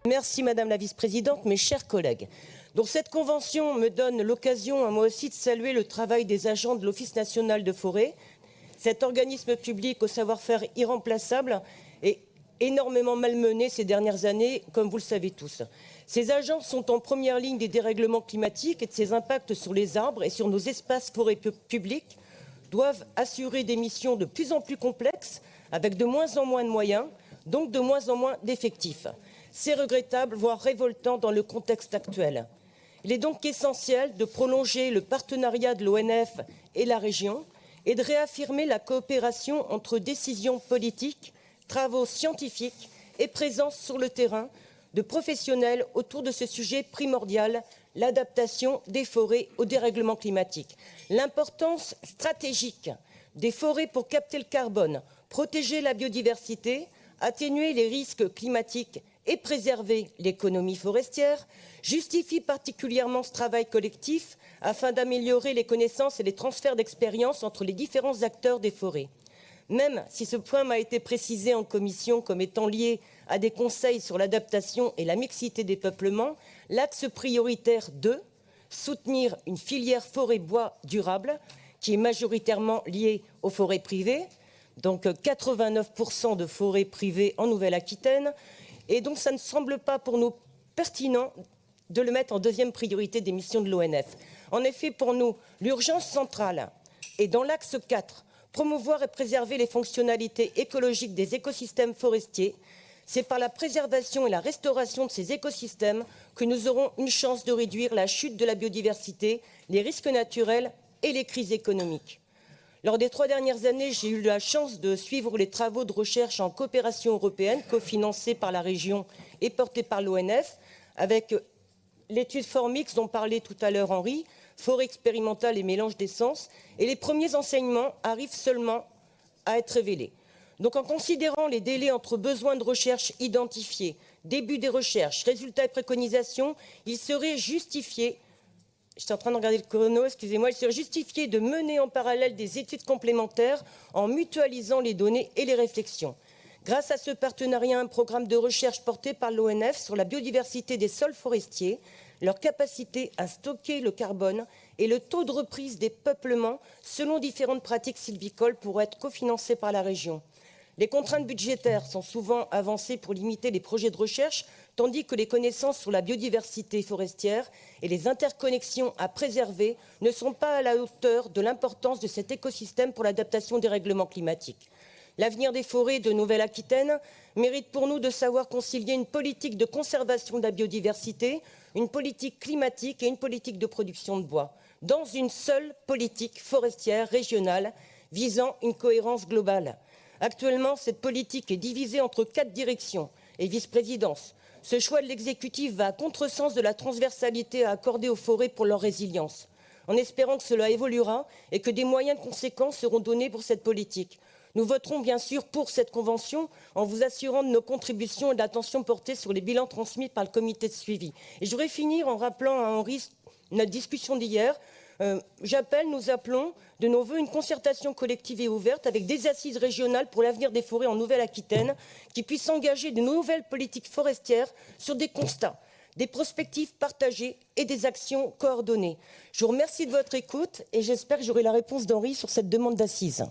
Merci Madame la Vice-présidente, mes chers collègues. Donc cette convention me donne l'occasion, moi aussi, de saluer le travail des agents de l'Office national de forêt. Cet organisme public au savoir-faire irremplaçable est énormément malmené ces dernières années, comme vous le savez tous. Ces agents sont en première ligne des dérèglements climatiques et de ses impacts sur les arbres et sur nos espaces forêts publics, doivent assurer des missions de plus en plus complexes, avec de moins en moins de moyens, donc de moins en moins d'effectifs. C'est regrettable, voire révoltant dans le contexte actuel. Il est donc essentiel de prolonger le partenariat de l'ONF et la région et de réaffirmer la coopération entre décisions politiques, travaux scientifiques et présence sur le terrain de professionnels autour de ce sujet primordial, l'adaptation des forêts au dérèglement climatique. L'importance stratégique des forêts pour capter le carbone, protéger la biodiversité, atténuer les risques climatiques et préserver l'économie forestière justifie particulièrement ce travail collectif afin d'améliorer les connaissances et les transferts d'expérience entre les différents acteurs des forêts. Même si ce point m'a été précisé en commission comme étant lié à des conseils sur l'adaptation et la mixité des peuplements, l'axe prioritaire 2, soutenir une filière forêt-bois durable, qui est majoritairement liée aux forêts privées, donc 89% de forêts privées en Nouvelle-Aquitaine, et donc ça ne semble pas pour nous pertinent de le mettre en deuxième priorité des missions de l'ONF. En effet, pour nous, l'urgence centrale est dans l'axe 4, promouvoir et préserver les fonctionnalités écologiques des écosystèmes forestiers. C'est par la préservation et la restauration de ces écosystèmes que nous aurons une chance de réduire la chute de la biodiversité, les risques naturels et les crises économiques. Lors des 3 dernières années, j'ai eu la chance de suivre les travaux de recherche en coopération européenne, cofinancés par la région et portés par l'ONF, avec l'étude Formix dont parlait tout à l'heure Henri, forêt expérimentale et mélange d'essence, et les premiers enseignements arrivent seulement à être révélés. Donc en considérant les délais entre besoins de recherche identifiés, début des recherches, résultats et préconisations, il serait justifié, j'étais en train de regarder le chrono, excusez-moi, il serait justifié de mener en parallèle des études complémentaires en mutualisant les données et les réflexions. Grâce à ce partenariat, un programme de recherche porté par l'ONF sur la biodiversité des sols forestiers, leur capacité à stocker le carbone et le taux de reprise des peuplements selon différentes pratiques sylvicoles pourraient être cofinancés par la région. Les contraintes budgétaires sont souvent avancées pour limiter les projets de recherche, tandis que les connaissances sur la biodiversité forestière et les interconnexions à préserver ne sont pas à la hauteur de l'importance de cet écosystème pour l'adaptation des règlements climatiques. L'avenir des forêts de Nouvelle-Aquitaine mérite pour nous de savoir concilier une politique de conservation de la biodiversité, une politique climatique et une politique de production de bois, dans une seule politique forestière régionale visant une cohérence globale. Actuellement, cette politique est divisée entre 4 directions et vice-présidences. Ce choix de l'exécutif va à contresens de la transversalité à accorder aux forêts pour leur résilience, en espérant que cela évoluera et que des moyens conséquents seront donnés pour cette politique. Nous voterons bien sûr pour cette convention en vous assurant de nos contributions et de l'attention portée sur les bilans transmis par le comité de suivi. Et je voudrais finir en rappelant à Henri notre discussion d'hier. Nous appelons de nos vœux une concertation collective et ouverte avec des assises régionales pour l'avenir des forêts en Nouvelle-Aquitaine qui puissent engager de nouvelles politiques forestières sur des constats, des prospectives partagées et des actions coordonnées. Je vous remercie de votre écoute et j'espère que j'aurai la réponse d'Henri sur cette demande d'assises.